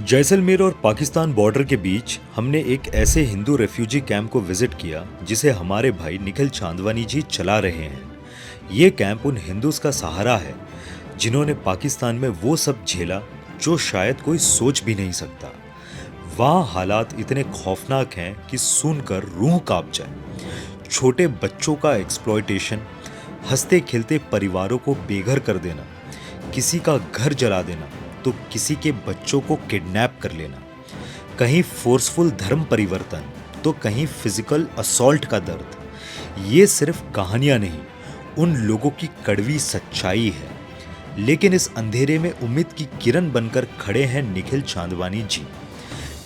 जैसलमेर और पाकिस्तान बॉर्डर के बीच हमने एक ऐसे हिंदू रेफ्यूजी कैंप को विजिट किया जिसे हमारे भाई निखिल चांदवानी जी चला रहे हैं। ये कैंप उन हिंदूज का सहारा है जिन्होंने पाकिस्तान में वो सब झेला जो शायद कोई सोच भी नहीं सकता। वहाँ हालात इतने खौफनाक हैं कि सुनकर रूह कांप जाए। छोटे बच्चों का एक्सप्लॉयटेशन, हंसते खेलते परिवारों को बेघर कर देना, किसी का घर जला देना तो किसी के बच्चों को किडनैप कर लेना, कहीं फोर्सफुल धर्म परिवर्तन तो कहीं फिजिकल असॉल्ट का दर्द। ये सिर्फ कहानियां नहीं, उन लोगों की कड़वी सच्चाई है। लेकिन इस अंधेरे में उम्मीद की किरण बनकर खड़े हैं निखिल चांदवानी जी।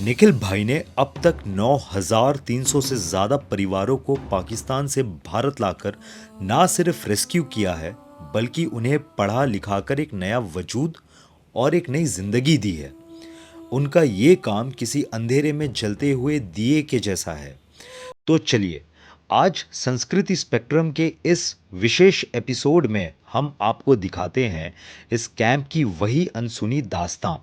निखिल भाई ने अब तक 9,300 से ज़्यादा परिवारों को पाकिस्तान से भारत लाकर ना सिर्फ रेस्क्यू किया है बल्कि उन्हें पढ़ा लिखाकर एक नया वजूद और एक नई जिंदगी दी है। उनका ये काम किसी अंधेरे में जलते हुए दिए के जैसा है। तो चलिए आज संस्कृति स्पेक्ट्रम के इस विशेष एपिसोड में हम आपको दिखाते हैं इस कैंप की वही अनसुनी दास्तां।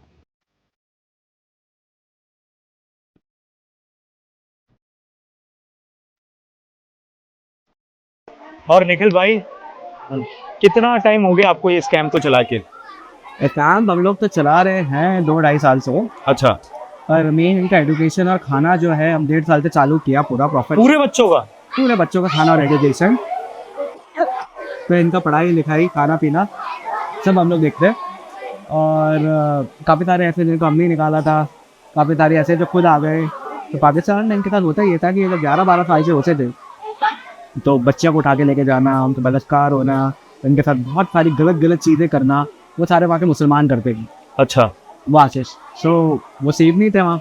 और निखिल भाई, कितना टाइम हो गया आपको इस कैंप को चला के? काम हम लोग तो चला रहे हैं 2-2.5 साल से। अच्छा, और मेन इनका एजुकेशन और खाना जो है हम 1.5 साल से चालू किया पूरा प्रॉफिट। पूरे बच्चों का? पूरे बच्चों का खाना और एजुकेशन, तो इनका पढ़ाई लिखाई खाना पीना सब हम लोग देखते हैं। और काफ़ी सारे ऐसे जिनको हमने निकाला था, काफ़ी सारे ऐसे जो खुद आ गए। तो पाकिस्तान में इनके साथ होता ये था कि ये जब 11-12 साल से होते थे तो बच्चे को उठा के लेके जाना, उनसे बलात्कार होना, इनके साथ बहुत सारी गलत चीज़ें करना, वो सारे वहाँ के मुसलमान करते थे। अच्छा, वहाँ से सो वो सेफ नहीं थे वहाँ,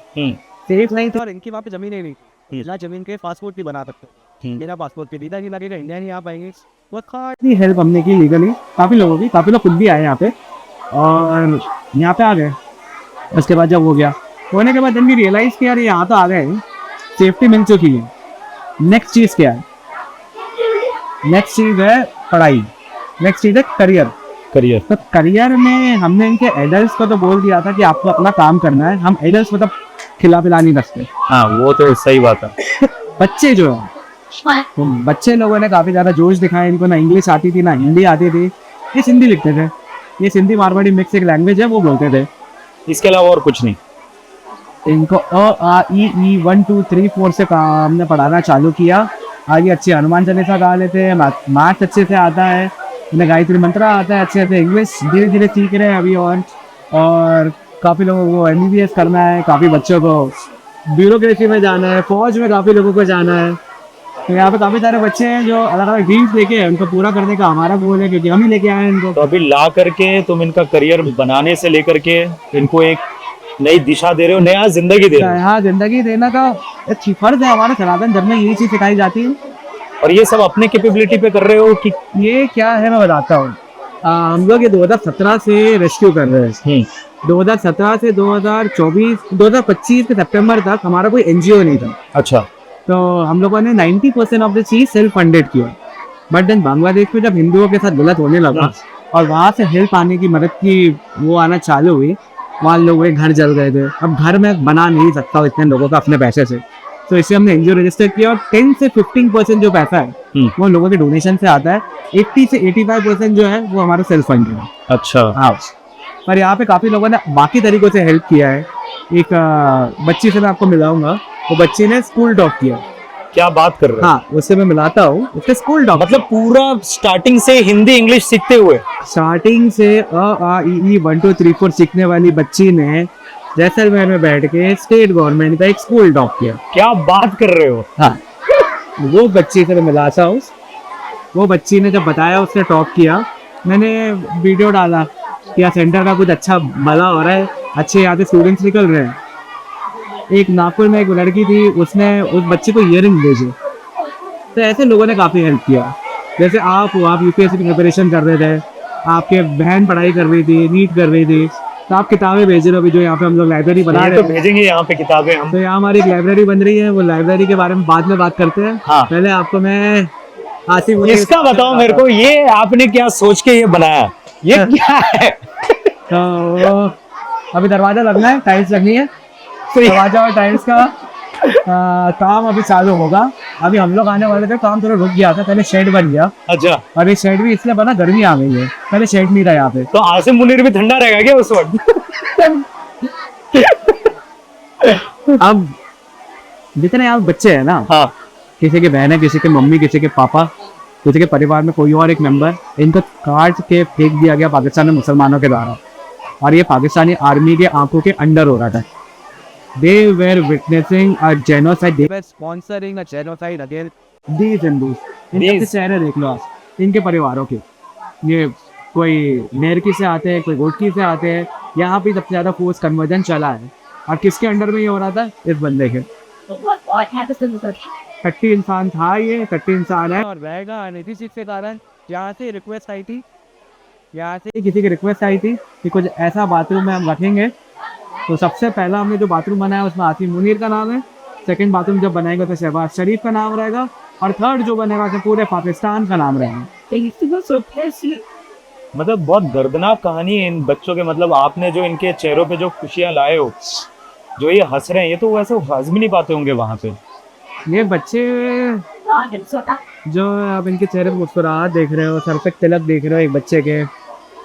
सेफ नहीं था। और इनकी वहाँ पे ज़मीन ही नहीं, ना ज़मीन के पासपोर्ट भी बना सकते, मेरा पासपोर्ट पे वीज़ा नहीं लगेगा, इंडिया नहीं आ पाएंगे। वो काफ़ी हेल्प हमने की लीगली, काफ़ी लोगों की, काफ़ी लोग खुद भी आए यहाँ पे और यहाँ पे आ गए। उसके बाद जब हो गया होने के बाद इनकी रियलाइज़ किया यार यहाँ तो आ गए, सेफ्टी मिल चुकी है। नेक्स्ट चीज़ क्या है? नेक्स्ट चीज़ है पढ़ाई, नेक्स्ट चीज़ है करियर। तो करियर में हमने इनके एडल्ट्स को तो बोल दिया था कि आपको अपना काम करना है। हम एडल्ट्स को तो खिला पिला नहीं सकते। हाँ वो तो सही बात है। बच्चे जो है तो बच्चे लोगों ने काफ़ी ज़्यादा जोश दिखाया। इनको ना इंग्लिश आती थी ना हिंदी आती थी, ये सिंधी लिखते थे। ये सिंधी मारवाड़ी मिक्स एक लैंग्वेज है, वो बोलते थे। इसके अलावा और कुछ नहीं? इनको अ आ ई ई 1 2 3 4 से हमने पढ़ाना चालू किया। आगे अच्छे हनुमान चालीसा गा लेते हैं, मैथ्स अच्छे से आता है, उन्हें गायत्री मंत्र आता है अच्छे से, इंग्लिश धीरे धीरे सीख रहे हैं अभी। और काफ़ी लोगों को MBBS करना है, काफ़ी बच्चों को ब्यूरोक्रेसी में जाना है, फौज में काफ़ी लोगों को जाना है। तो यहाँ पे काफ़ी सारे बच्चे हैं जो अलग अलग ड्रीम्स लेके हैं, उनको पूरा करने का हमारा गोल है क्योंकि हम ही लेके आए हैं इनको। तो अभी ला करके तुम इनका करियर बनाने से लेकर के इनको एक नई दिशा दे रहे हो, नया जिंदगी दे रहे हो। हाँ, जिंदगी देना का एक फर्ज है हमारा। सनातन धर्म में यही चीज़ सिखाई जाती है। और ये सब अपने कैपेबिलिटी पे कर रहे हो कि? ये क्या है मैं बताता हूँ। हम लोग ये 2017 से रेस्क्यू कर रहे हैं। 2017 से 2025 के सितंबर तक हमारा कोई NGO नहीं था। अच्छा, तो हम लोगों ने 90% of the cheese self funded किया। बट देन बांग्लादेश में जब हिंदुओं के साथ गलत होने लगा और वहाँ से हेल्प आने की, मदद की वो आना चालू हुई, वहाँ लोगों के घर जल गए थे। अब घर में बना नहीं सकता इतने लोगों का अपने पैसे से, तो इसलिए हमने NGO रजिस्टर किया। और 10 से 15% जो पैसा है वो लोगों के डोनेशन से आता है। 80 से 85% जो है वो हमारा सेल्फ फंडेड है। अच्छा। हाँ, पर यहाँ पे काफ़ी लोगों ने बाकी तरीकों से हेल्प किया है। एक बच्ची से मैं आपको मिलाऊंगा, वो बच्ची ने स्कूल टॉप किया। क्या बात कर रहे हो? हाँ, उससे मैं मिलाता हूँ। उसके स्कूल टॉप, मतलब पूरा स्टार्टिंग से हिंदी इंग्लिश सीखते हुए? स्टार्टिंग से अ आ ई ई 1 2 3 4 सीखने वाली बच्ची ने जैसलमेर में बैठ के स्टेट गवर्नमेंट का एक स्कूल टॉप किया। क्या बात कर रहे हो? हाँ, वो बच्ची से मैं मिलाता हूँ। वो बच्ची ने जब बताया उसने टॉप किया, मैंने वीडियो डाला कि यहाँ सेंटर का कुछ अच्छा भला हो रहा है, अच्छे यहाँ से स्टूडेंट्स निकल रहे हैं। एक नागपुर में एक लड़की थी, उसने उस बच्चे को ईयरिंग भेजे। तो ऐसे लोगों ने काफ़ी हेल्प किया। जैसे आप UPSC की प्रिपरेशन कर रहे थे, आपके बहन पढ़ाई कर रही थी, नीट कर रही थी, तो आप किताबें भेज रहे हो। अभी जो यहाँ पे हम लोग लाइब्रेरी बना रहे हैं, तो भेजेंगे यहाँ पे किताबें हम। तो यहाँ हमारी एक लाइब्रेरी बन रही है, वो लाइब्रेरी के बारे में बाद में बात करते हैं। हाँ। पहले आपको मैं इसका बताओ मेरे को, ये आपने क्या सोच के ये बनाया, ये क्या है? तो अभी दरवाजा लगना है, टाइल्स लगनी है, दरवाजा और टाइल्स का काम अभी चालू होगा। अभी हम लोग आने वाले थे, काम थोड़ा रुक गया था, पहले शेड बन गया। अच्छा, और ये शेड भी इसलिए बना, गर्मी आ गई है, पहले शेड नहीं था यहाँ पे। तो आसिम मुनीर भी ठंडा रहेगा क्या उस वक्त? अब जितने यहाँ बच्चे हैं ना, हाँ, किसी की बहन है, किसी के मम्मी, किसी के पापा, किसी के परिवार में कोई और एक मेंबर, इनको काट के फेंक दिया गया पाकिस्तान में मुसलमानों के द्वारा, और ये पाकिस्तानी आर्मी के आंखों के अंडर हो रहा था। They were witnessing a genocide. They were sponsoring a genocide against these Hindus. इनके चेहरे देख लो आप, इनके परिवारों के। ये कोई नेरकी से आते हैं, कोई गोटकी से आते हैं। यहाँ पे सबसे ज़्यादा फोर्स कन्वर्जन चला है, और किसके अंडर में ये हो रहा था? इस बंदे के। कट्टी इंसान था ये, कट्टी इंसान है और रहेगा। इसी चीज़ के कारण यहाँ से रिक्वेस्ट आई थी, यहाँ से किसी की रिक्वेस्ट आई थी कि कुछ ऐसा बाथरूम में हम रखेंगे। तो सबसे पहला हमने जो बाथरूम बनाया उसमें आसिम मुनीर का नाम है, सेकंड बाथरूम जब बनाएगा तो शहबाज शरीफ का नाम रहेगा, और थर्ड जो बनेगा तो पूरे पाकिस्तान का नाम रहेगा। मतलब बहुत दर्दनाक कहानी है इन बच्चों के। मतलब आपने जो इनके चेहरों पे जो खुशियां लाए हो, जो ये हंस रहे हैं, ये तो वैसे हंस भी नहीं पाते होंगे वहां पे। ये बच्चे जो आप इनके चेहरे पर मुस्कुराहट देख रहे हो, सर पे तिलक देख रहे हो एक बच्चे के,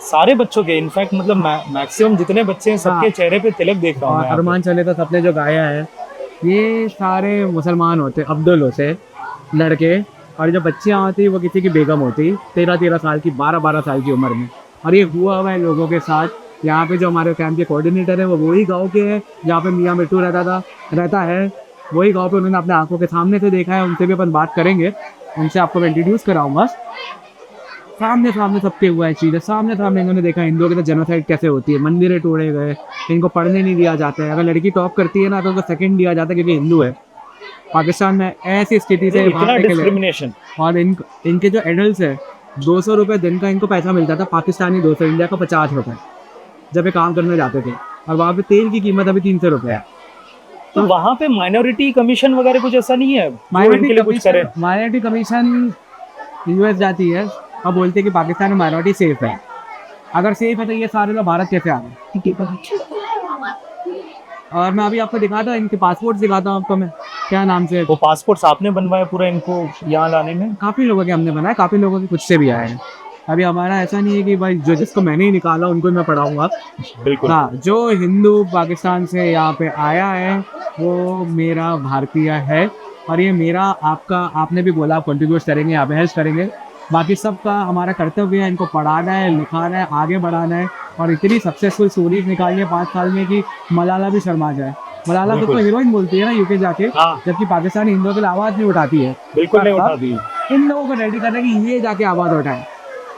सारे बच्चों के, इनफैक्ट मतलब मैक्सिमम जितने बच्चे हैं सबके चेहरे पे तिलक देख रहा हूँ और मैं यहाँ पे। अरमान चले तो सबने जो गाया है, ये सारे मुसलमान होते, अब्दुल होते लड़के, और जो बच्चियाँ होती वो किसी की बेगम होती, 13-13 साल की, 12-12 साल की उम्र में। और ये हुआ है लोगों के साथ। यहाँ पे जो हमारे कैंप के कोऑर्डिनेटर है वो वही गाँव के हैं जहाँ पे मियाँ मिट्टू रहता है, वही गाँव पे उन्होंने अपने आंखों के सामने से देखा है। उनसे भी अपन बात करेंगे, उनसे आपको मैं इंट्रोड्यूस कराऊंगा। सामने सबके हुआ है चीज़ें, सामने इन्होंने देखा हिंदुओं के साथ जेनोसाइड कैसे होती है, मंदिरें तोड़े गए, इनको पढ़ने नहीं दिया जाता है। अगर लड़की टॉप करती है ना तो उनको सेकंड दिया जाता है क्योंकि हिंदू है। पाकिस्तान में ऐसी स्थिति से इतना डिस्क्रिमिनेशन। और इनके जो एडल्ट है, 200 रुपये दिन का इनको पैसा मिलता था, पाकिस्तानी 200, इंडिया का 50 रुपये, जब ये काम करने जाते थे। और वहाँ पे तेल की कीमत अभी 300 रुपये है। तो वहाँ पे माइनॉरिटी कमीशन वगैरह कुछ ऐसा नहीं है माइनॉरिटी कमीशन यूएस जाती है और बोलते हैं कि पाकिस्तान में माइनॉरिटी सेफ है। अगर सेफ है तो ये सारे लोग भारत कैसे आ गए? और मैं अभी आपको दिखाता हूँ, इनके पासपोर्ट दिखाता हूँ आपको मैं, क्या नाम से। वो पासपोर्ट आपने बनवाया पूरा इनको यहाँ लाने में? काफ़ी लोगों के हमने बनाए, काफ़ी लोगों के खुद से भी आए हैं। अभी हमारा ऐसा नहीं है कि भाई जिसको मैंने ही निकाला उनको मैं पढ़ाऊँगा। बिल्कुल। हाँ, जो हिंदू पाकिस्तान से यहाँ पे आया है वो मेरा भारतीय है, और ये मेरा आपने भी बोला आप कंट्रीब्यूट करेंगे, यहाँ पे हेल्प करेंगे। बाकी सबका हमारा कर्तव्य है इनको पढ़ाना है, लिखाना है, आगे बढ़ाना है, और इतनी सक्सेसफुल स्टोरीज निकाली है 5 साल में कि मलाला भी शर्मा जाए। मलाला खुद को हीरोइन बोलती है ना यूके जाके, जबकि पाकिस्तानी हिंदुओं के लिए आवाज़ नहीं उठाती है। बिल्कुल नहीं उठाती। इन लोगों को रेडी करना कि ये जाके आवाज़ उठाए।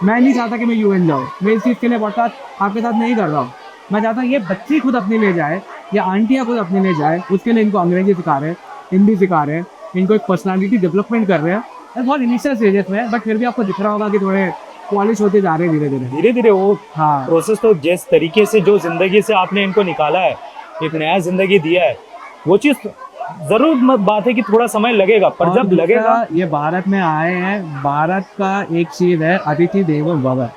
मैं नहीं चाहता कि मैं यूएन जाऊँ, मैं इस चीज़ के लिए पॉडकास्ट आपके साथ नहीं कर रहा हूँ। मैं चाहता हूँ ये बच्ची खुद अपने ले जाए, या आंटियाँ खुद अपने ले जाए, उसके लिए इनको अंग्रेजी सिखा रहे हैं, हिंदी सिखा रहे हैं, इनको एक पर्सनालिटी डेवलपमेंट कर रहे हैं। बहुत इनिशियल स्टेजेस में, बट फिर भी आपको दिख रहा होगा कि थोड़े पॉलिश होते जा रहे हैं धीरे धीरे वो। हाँ, प्रोसेस तो जिस तरीके से जो जिंदगी से आपने इनको निकाला है, एक नया जिंदगी दिया है, वो चीज़ जरूर बात है कि थोड़ा समय लगेगा, पर जब लगेगा। ये भारत में आए हैं, भारत का एक चीज़ है अतिथि देवो भव।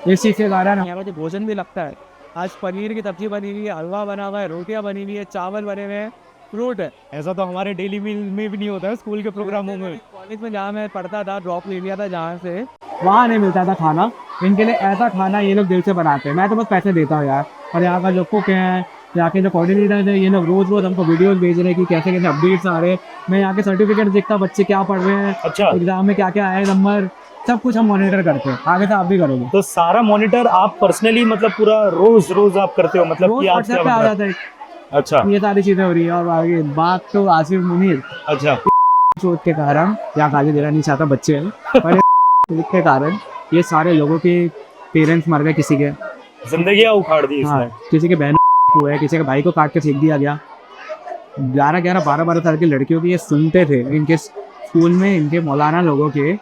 इस चीज़ के कारण हमारा जो भोजन भी लगता है, आज पनीर की सब्जी बनी हुई है, हलवा बना हुआ है, रोटियाँ बनी हुई है, चावल बने हुए हैं, फ्रूट है। ऐसा तो हमारे डेली मील में भी नहीं होता है स्कूल के प्रोग्रामों में। कॉलेज में जहाँ मैं पढ़ता था, ड्रॉप ले लिया था जहाँ से, वहाँ नहीं मिलता था खाना। इनके लिए ऐसा खाना ये लोग दिल से बनाते हैं। मैं तो बस पैसे देता हूँ यार। और यहाँ का जो कुक हैं, यहाँ के जो कोऑर्डिनेटर हैं, ये लोग रोज़ हमको वीडियोस भेज रहे हैं कि कैसे कैसे अपडेट्स आ रहे हैं। मैं यहाँ के सर्टिफिकेट देखता, बच्चे क्या पढ़ रहे हैं, अच्छा, एग्जाम में क्या क्या आए नंबर, सब कुछ हम मॉनिटर करते हैं। आगे से आप भी करोगे तो सारा मॉनिटर आप पर्सनली, मतलब पूरा रोज आप करते हो? मतलब कि आज क्या आ जाता है। अच्छा, ये सारी चीजें हो रही है। और आगे बात तो आसिफ मुनीर, अच्छा, चोट के कारण, यहाँ गाली देना नहीं चाहता, बच्चे हैं, पर के कारण ये सारे लोगों के पेरेंट्स मर गए, किसी के जिंदगियां उखाड़ दी। हाँ, किसी के बहन हुए, किसी के भाई को काट के फेंक दिया गया। 11-11, 12-12 साल की लड़कियों की ये सुनते थे। इनके स्कूल में इनके मौलाना लोगों के,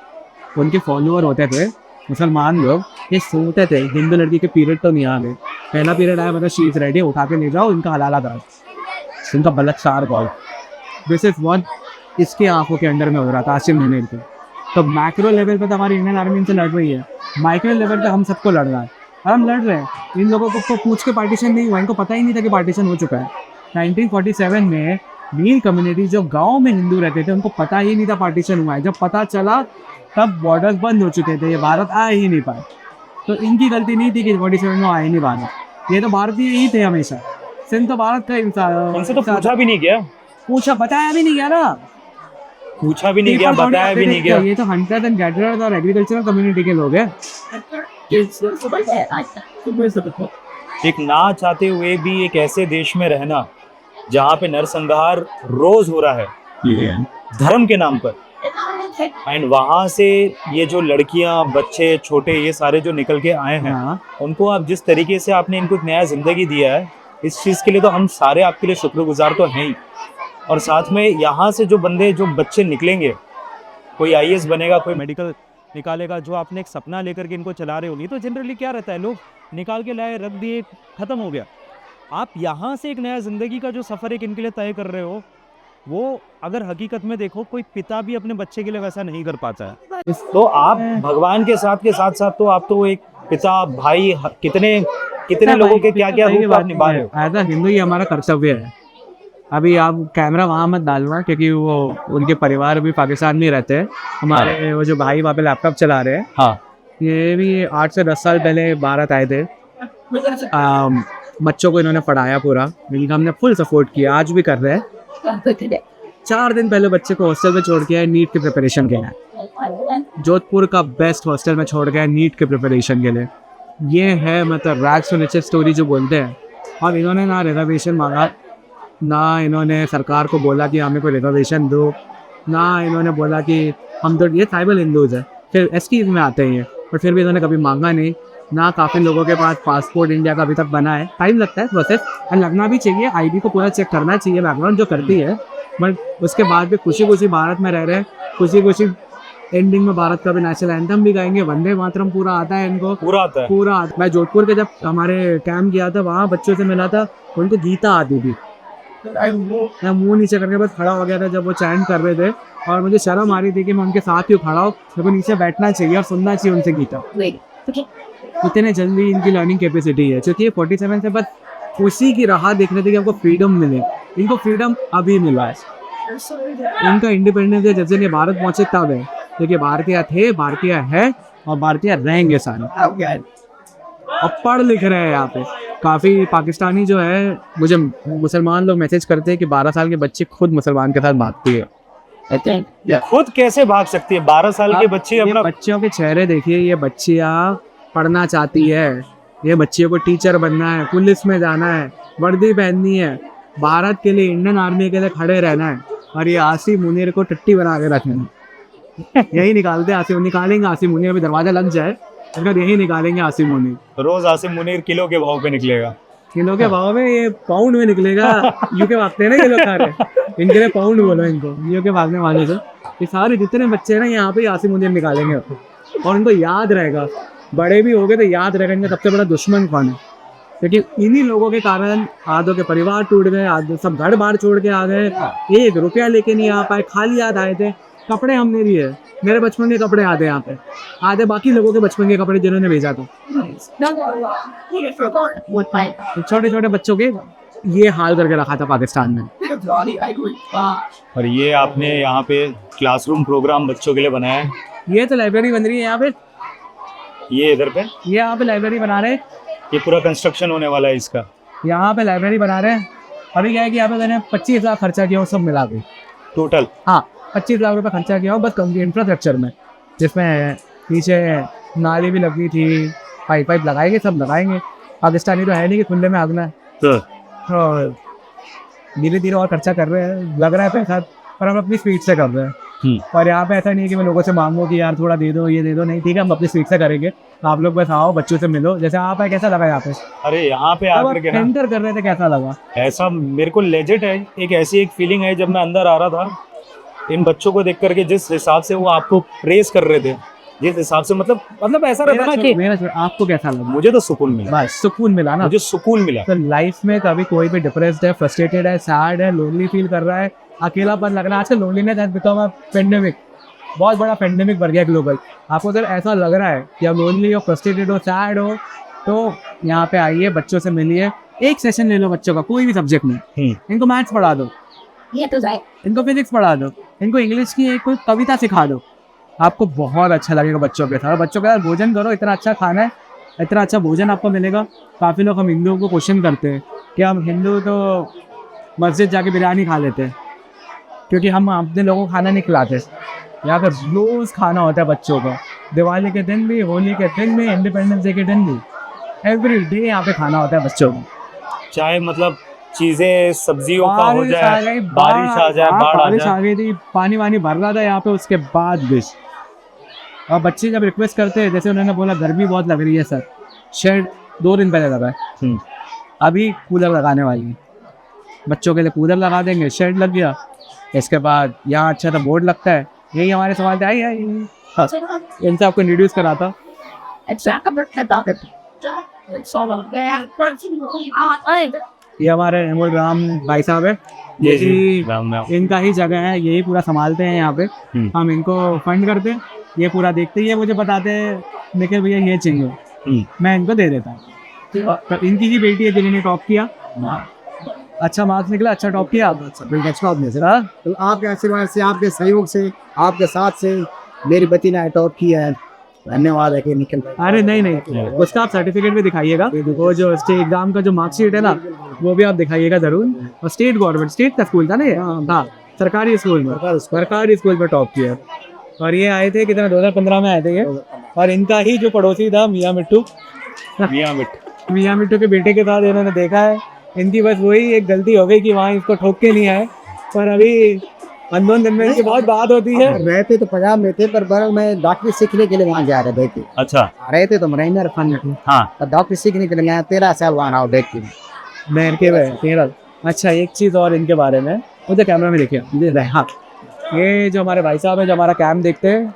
उनके फॉलोअर होते थे मुसलमान लोग, ये सुनते थे हिंदू लड़की के पीरियड तो नहीं आ गए। पहला पीरियड आया, मतलब शी इज रेडी, उठा के ले जाओ, इनका हलाला था, इनका बलात्कार कॉल। दिस इज व्हाट इसके आंखों के अंडर में हो रहा था आसिम मुनीर पे। तो मैक्रो लेवल पे तो हमारी इंडियन आर्मी इनसे लड़ रही है, माइक्रो लेवल पे हम सबको लड़ रहा है। और हम लड़ रहे हैं। इन लोगों को पूछ के पार्टीशन नहीं हुआ, इनको पता ही नहीं था कि पार्टीशन हो चुका है। 1947 में मीर कम्युनिटी जो गांव में हिंदू रहते थे उनको पता ही नहीं था पार्टीशन हुआ है। जब पता चला तब बॉर्डर्स बंद हो चुके थे, ये भारत आ ही नहीं पाए। तो इनकी गलती नहीं थी कि 47 में आए नहीं भारत, ये तो भारतीय ही थे हमेशा। सिंध तो भारत का इंसान, उनसे तो पूछा भी नहीं गया, पूछा बताया भी नहीं गया ना, पूछा भी नहीं गया, पेपर थोड़ी बताया भी आते नहीं थे। गया। ये तो हंटर्स एंड गैदरर्स और एग्रीकल्चरल कम्युनिटी के लोग हैं। एक ना चाहते हुए भी एक ऐसे देश में रहना जहाँ पे नरसंहार रोज हो रहा है धर्म के नाम पर, एंड वहां से ये जो लड़कियां बच्चे छोटे ये सारे जो निकल के आए हैं, हाँ। उनको आप जिस तरीके से आपने इनको एक नया जिंदगी दिया है, इस चीज के लिए तो हम सारे आपके लिए शुक्रगुजार तो हैं ही। और साथ में यहाँ से जो बंदे जो बच्चे निकलेंगे, कोई आईएएस बनेगा, कोई मेडिकल निकालेगा, जो आपने एक सपना लेकर के इनको चला रहे हो। नहीं तो जनरली क्या रहता है, लोग निकाल के लाए, रख दिए, खत्म हो गया। आप यहाँ से एक नया जिंदगी का जो सफर एक इनके लिए तय कर रहे हो, वो अगर हकीकत में देखो कोई पिता भी अपने बच्चे के लिए वैसा नहीं कर पाता है। तो आप भगवान के साथ तो आप तो एक पिता भाई, कितने कितने लोगों के क्या क्या रूप आप निभा रहे हो। एज अ हिंदू ये हमारा कर्तव्य है। अभी आप कैमरा वहाँ मत डालना क्योंकि वो उनके परिवार भी पाकिस्तान में रहते हैं। हमारे वो जो भाई वहाँ पे लैपटॉप चला रहे हैं, हाँ, ये भी 8 से 10 साल पहले भारत आए थे। बच्चों को इन्होंने पढ़ाया पूरा, इनका हमने फुल सपोर्ट किया, आज भी कर रहे हैं। 4 दिन पहले बच्चे को हॉस्टल में छोड़ के आए नीट की प्रिपरेशन के लिए। जोधपुर का बेस्ट हॉस्टल में छोड़ गया नीट के प्रिपरेशन के लिए। ये है मतलब रैग्स टू रिचेस स्टोरी जो बोलते हैं। और इन्होंने ना रिजर्वेशन मांगा, ना इन्होंने सरकार को बोला कि हमें कोई रिजर्वेशन दो, ना इन्होंने बोला कि हम तो ये ट्राइबल हिंदूज है, फिर एसटी में आते हैं, पर फिर भी इन्होंने कभी मांगा नहीं। ना काफ़ी लोगों के पास पासपोर्ट इंडिया का अभी तक बना है, टाइम लगता है प्रोसेस, और लगना भी चाहिए। आईडी को पूरा चेक करना चाहिए, बैकग्राउंड जो करती है, बट उसके बाद भी खुशी खुशी भारत में रह रहे हैं, खुशी खुशी एंडिंग में भारत का भी नेशनल एंथम भी गाएंगे, वंदे मातरम पूरा आता है इनको, पूरा आता है। पूरा आता है। मैं जोधपुर के जब हमारे कैंप गया था, वहाँ बच्चों से मिला था, उनको गीता आती थी। मैं मुंह नीचे करके बस खड़ा हो गया था जब वो चैंट कर रहे थे, और मुझे शर्म आ रही थी कि मैं उनके साथ ही खड़ा हूँ, मेरे को नीचे बैठना चाहिए और सुनना चाहिए उनसे गीता। इतने जल्दी इनकी लर्निंग कैपेसिटी है, क्योंकि 47 से बस खुशी की राह देखने थे कि हमको फ्रीडम मिले। इनको फ्रीडम अभी मिला है, इनका इंडिपेंडेंस है जब से ये भारत पहुंचे तब है, क्योंकि भारतीय थे, भारतीय है और भारतीय रहेंगे सारे। अब पढ़ लिख रहे हैं यहाँ पे काफ़ी पाकिस्तानी जो है, मुझे मुसलमान लोग मैसेज करते हैं कि 12 साल के बच्चे खुद मुसलमान के साथ भागती है। खुद कैसे भाग सकती है 12 साल के बच्चे? अपना बच्चों के चेहरे देखिए, ये बच्चियाँ पढ़ना चाहती है, ये बच्चियों को टीचर बनना है, पुलिस में जाना है, वर्दी पहननी है, भारत के लिए, इंडियन आर्मी के लिए खड़े रहना है, और ये आसिम मुनीर को टट्टी बना के रखना है। यही निकालते आसिम, निकालेंगे आसिम मुनीर, अभी दरवाजा लग जाए अगर यही निकालेंगे आसिम मुनीर। रोज आसिम मुनीर किलो के भाव पे निकलेगा, किलो के भाव में, ये पाउंड में निकलेगा। यूके भागते हैं ना ये लोग सारे, इनके लिए पाउंड बोलो इनको, यूके भागने वाले से। ये सारे जितने बच्चे हैं ना यहाँ पे आसिम मुनीर निकालेंगे, और इनको याद रहेगा, बड़े भी हो गए तो याद रहेगा इनका सबसे बड़ा दुश्मन कौन है। क्योंकि इन्हीं लोगों के कारण आधों के परिवार टूट गए, आधे सब घर बार छोड़ के आ गए, 1 रुपया लेके नहीं आ पाए, खाली याद आए थे। कपड़े हमने लिए, मेरे बचपन के कपड़े आते यहाँ पे, आधे बाकी लोगों के बचपन के कपड़े जिन्होंने भेजा था। छोटे छोटे बच्चों के ये हाल करके रखा था पाकिस्तान में। और ये आपने यहाँ पे क्लासरूम प्रोग्राम बच्चों के लिए बनाया है। ये तो लाइब्रेरी बन रही है यहाँ पे, ये इधर पे, ये यहाँ पे लाइब्रेरी बना रहे हैं, ये पूरा कंस्ट्रक्शन होने वाला है इसका। यहाँ पे लाइब्रेरी बना रहे हैं। अभी क्या है कि यहाँ पे मैंने 25 लाख खर्चा किया, सब मिला के टोटल। हाँ, 25 लाख रुपए खर्चा किया हो बस इंफ्रास्ट्रक्चर में, जिसमें पीछे नाली भी लगी थी, पाइप लगाएंगे, सब लगाएंगे। पाकिस्तानी तो है नहीं कि खुले में आगना है, तो धीरे धीरे और खर्चा कर रहे हैं, लग रहा है पैसा, पर हम अपनी स्पीड से कर रहे हैं। और यहाँ पे ऐसा नहीं है कि मैं लोगों से मांगू कि यार थोड़ा दे दो, ये दे दो, नहीं, ठीक है, हम अपनी स्पीड से करेंगे। आप लोग बस आओ, बच्चों से मिलो। जैसे आप है, कैसा लगा यहाँ पे? अरे यहाँ पे आकर के एंटर कर रहे थे, कैसा लगा? ऐसा मेरे को लेजिट है, एक ऐसी एक फीलिंग है जब मैं अंदर आ रहा था, इन बच्चों को देख करके जिस हिसाब से वो आपको प्रेस कर रहे थे, जिस हिसाब से मतलब ऐसा रहता ना कि आपको कैसा लगा? मुझे तो सुकून मिला, बस सुकून मिला ना, मुझे सुकून मिला। तो लाइफ में कभी कोई भी डिप्रेस्ड है, फ्रस्ट्रेटेड है, सैड है, लोनली फील कर रहा है, अकेलापन लग रहा है, आजकल loneliness has become a pandemic, बहुत बड़ा पेंडेमिक बढ़ गया ग्लोबल। आपको अगर ऐसा लग रहा है कि आप लोनली हो, फ्रस्ट्रेटेड हो, सैड हो, तो यहाँ पे आइए, बच्चों से मिलिए, एक सेशन ले लो बच्चों का कोई भी सब्जेक्ट में। इनको मैथ्स पढ़ा दो, इनको फिजिक्स पढ़ा दो, इनको इंग्लिश की एक कोई कविता सिखा दो, आपको बहुत अच्छा लगेगा बच्चों के साथ। बच्चों के साथ भोजन करो, इतना अच्छा खाना है, इतना अच्छा भोजन आपको मिलेगा। काफ़ी लोग हम हिंदुओं को क्वेश्चन करते हैं कि हम हिंदू तो मस्जिद जाके बिरयानी खा लेते हैं, क्योंकि हम अपने लोगों को खाना नहीं खिलाते। यहाँ पर रोज़ खाना होता है बच्चों को, दिवाली के दिन भी, होली के दिन भी, इंडिपेंडेंस डे के दिन भी, एवरी डे यहाँ पे खाना होता है बच्चों को। चाहे मतलब चीजें सब्जियों का हो जाए, बारिश आ जाए, बारिश आ गई थी, पानी वानी भर रहा था यहाँ पे, उसके बाद भी। और बच्चे जब रिक्वेस्ट करते हैं, जैसे उन्होंने बोला गर्मी बहुत लग रही है सर, शेड 2 दिन पहले लगा है, अभी कूलर लगाने वाली है, बच्चों के लिए कूलर लगा देंगे, शेड लग गया। इसके बाद यहाँ अच्छा सा बोर्ड लगता है। यही हमारे सवाल थे, आई इनसे आपको इंट्रोड्यूस कराता। ये हमारे अमोल राम भाई साहब है, जी जी, इनका ही जगह है, यही पूरा संभालते हैं यहाँ पे। हम इनको फंड करते हैं, ये पूरा देखते ही है, मुझे बताते हैं निखिल भैया ये चाहिए, मैं इनको दे देता हूँ। तो इनकी ही बेटी है जिन्होंने टॉप किया, अच्छा मार्क्स निकला, अच्छा टॉप किया। तो आपके आशीर्वाद से, आपके सहयोग से, आपके साथ से मेरी बच्ची ने टॉप किया है, धन्यवाद है कि निखिल। अरे नहीं, उसका आप सर्टिफिकेट भी दिखाइएगा, वो जो स्टेट एग्जाम का जो मार्कशीट है ना, वो भी आप दिखाइएगा जरूर। और स्टेट गवर्नमेंट, स्टेट का स्कूल था ना ये, हाँ सरकारी स्कूल में टॉप किया। और ये आए थे कितना, 2015 में आए थे ये। और इनका ही जो पड़ोसी था मियाँ मिट्टू के बेटे के साथ इन्होंने देखा है। इनकी बस वही एक गलती हो गई कि वहाँ इसको ठोक के नहीं आए, पर अभी अननोन जनमेंट की बहुत बात होती है। रहते तो पंजाब में थे, पर बरल में डॉक्टरी सीखने के लिए वहाँ जा रहे थे। अच्छा, रहते तो मरेंद्र फन में, हाँ, डॉक्टरी सीखने के लिए गया, 13 साल वहाँ रहा देख के मैं इनके 13। अच्छा, एक चीज़ और इनके बारे में, मुझे कैमरा में देखिए, हाँ ये जो हमारे भाई साहब हैं जो हमारा कैंप देखते हैं,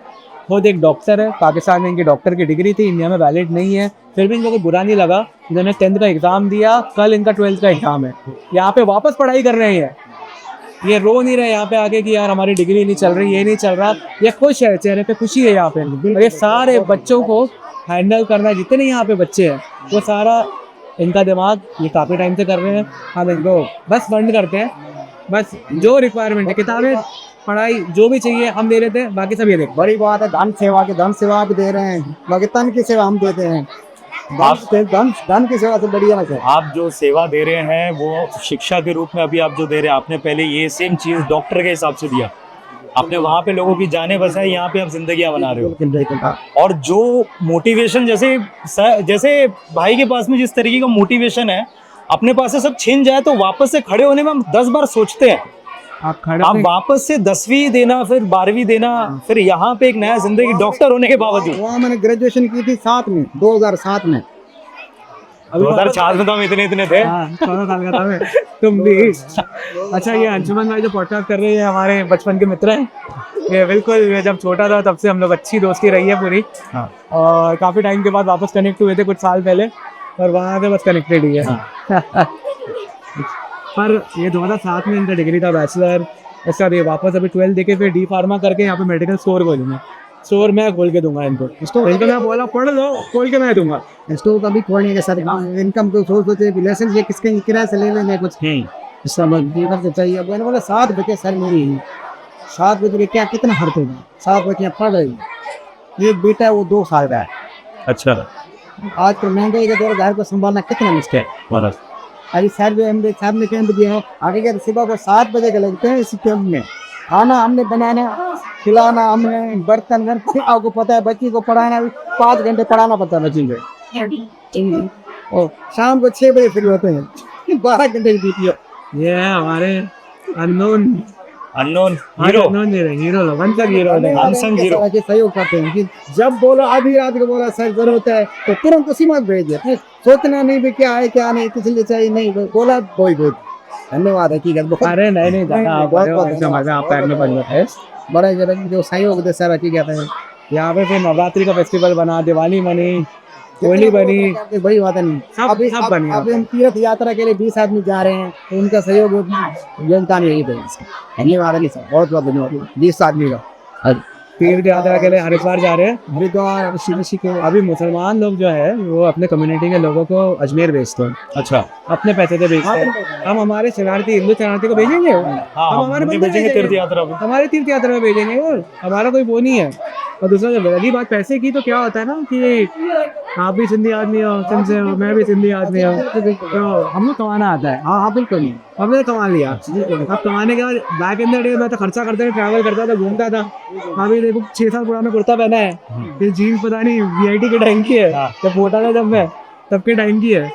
खुद एक डॉक्टर है, पाकिस्तान में इनकी डॉक्टर की डिग्री थी, इंडिया में वैलिड नहीं है, फिर भी इनको कोई बुरा नहीं लगा। इन्होंने 10th का एग्ज़ाम दिया, कल इनका 12th का एग्ज़ाम है, यहाँ पे वापस पढ़ाई कर रहे हैं। ये रो नहीं रहे यहाँ पे आके कि यार हमारी डिग्री नहीं चल रही, ये नहीं चल रहा, ये खुश है, चेहरे पे खुशी है यहाँ पे। और ये सारे बच्चों को हैंडल करना, जितने यहाँ पे बच्चे हैं वो सारा इनका दिमाग ये काफ़ी टाइम से कर रहे हैं। हम इनको बस फंड करते हैं, बस जो रिक्वायरमेंट है, किताबें, पढ़ाई, जो भी चाहिए हम दे देते हैं, बाकी सब ये देखो। बड़ी बात है, धन सेवा भी दे रहे हैं, बाकी तन की सेवा हम देते हैं। धन की सेवा से बढ़िया ना। आप जो सेवा दे रहे हैं वो शिक्षा के रूप में अभी आप जो दे रहे हैं, आपने पहले ये सेम चीज डॉक्टर के हिसाब से दिया, आपने वहाँ पे लोगों की जानें बचाई, यहाँ पे आप जिंदगियां बना रहे हो। और जो मोटिवेशन, जैसे भाई के पास में जिस तरीके का मोटिवेशन है, अपने पास से सब छीन जाए तो वापस से खड़े होने में हम 10 बार सोचते हैं। आप वापस से 10वीं देना, फिर 12वीं देना, फिर यहाँ पे एक नया जिंदगी डॉक्टर होने के बावजूद। वहाँ मैंने ग्रेजुएशन की थी 2007 में। 2004 में तो हम इतने थे। 14 साल का था मैं, तुम भी। अच्छा, ये अंशुमन भाई जो पॉडकास्ट कर रहे हैं हमारे बचपन के मित्र हैं। ये बिल्कुल, ये जब छोटा था तब से हम लोग अच्छी दोस्ती रही है पूरी। हाँ। और काफ़ी टाइम के बाद वापस कनेक्ट हुए थे कुछ साल पहले, और वहाँ से बस कनेक्टेड ही है। हाँ। पर ये 2007 में इनका डिग्री था बैचलर, इसका ये वापस अभी 12 देके फिर डी फार्मा करके यहाँ पे मेडिकल स्टोर खोलूँगा। स्टोर मैं खोल के दूंगा इनको, इनको मैं बोला पढ़ लो, खोल के मैं दूंगा। स्टोर का भी खोलने के साथ इनकम को सोचते लाइसेंस ये किसके किराए से ले लेंगे कुछ समझ से चाहिए। मैंने बोला 7 बजे सर मेरी 7 बजे के क्या कितना खर्च होगा, 7 बजे पढ़ रही है। ये बेटा है वो 2 साल का है। अच्छा, आज तो महंगाई के दौर घर को संभालना कितना मुश्किल है। अरे सर साहब ने कैंप दिया है, आगे के सुबह को 7 बजे के लगते हैं इसी कैंप में। खाना हमने बनाना, खिलाना हमने, बर्तन घर आपको पता है, बच्ची को पढ़ाना 5 घंटे पढ़ाना पड़ता है बच्ची को। और शाम को 6 बजे फ्री होते हैं, 12 घंटे की ड्यूटी है। ये है हमारे अननोन हीरो सहयोग करते हैं कि जब बोलो आधी रात को बोला सर जरूरत है तो तुरंत उसी में भेज देते, सोचना नहीं भी क्या है क्या नहीं, किस लिए चाहिए नहीं, बोला कोई बहुत धन्यवाद है। अरे नहीं बड़ा जो सहयोग दे सर की कहते हैं। यहाँ पे फिर नवरात्रि का फेस्टिवल बना, दिवाली बनी, होली बनी, वही बात है। अभी हम तीर्थ यात्रा के लिए 20 आदमी जा रहे हैं, तो उनका सहयोग योगदान यही है। धन्यवाद है सर, बहुत बहुत धन्यवाद 20 आदमी का। तीर्थ यात्रा के लिए हरिद्वार जा रहे हैं। हरिद्वार ऋषि के अभी मुसलमान लोग जो है वो अपने कम्युनिटी के लोगों को अजमेर भेजते हैं, अच्छा अपने पैसे से भेजते हैं। हम हमारे शरणार्थी हिंदू शरणार्थी को भेजेंगे, हाँ हम हमारे हम बंदे भेजेंगे भेजेंगे। तीर्थ यात्रा पे। हमारे तीर्थ यात्रा में भेजेंगे, और हमारा कोई वो नहीं है। और दूसरा जब रही बात पैसे की, तो क्या होता है ना कि आप भी सिंधी आदमी हो, सिंध से हो, मैं भी सिंधी आदमी हूँ, तो हम लोग कमाना आता है। हाँ हाँ बिल्कुल हमने कमा लिया। अब कमाने के बाद बैक इन द डे मैं तो खर्चा करते ट्रैवल करता था, घूमता था। अभी देखो 6 साल पुराना कुर्ता पहना है, ये जीन्स पता नहीं वीआईटी के टाइम की है, जब मोटा था जब मैं, तब के टाइम की है।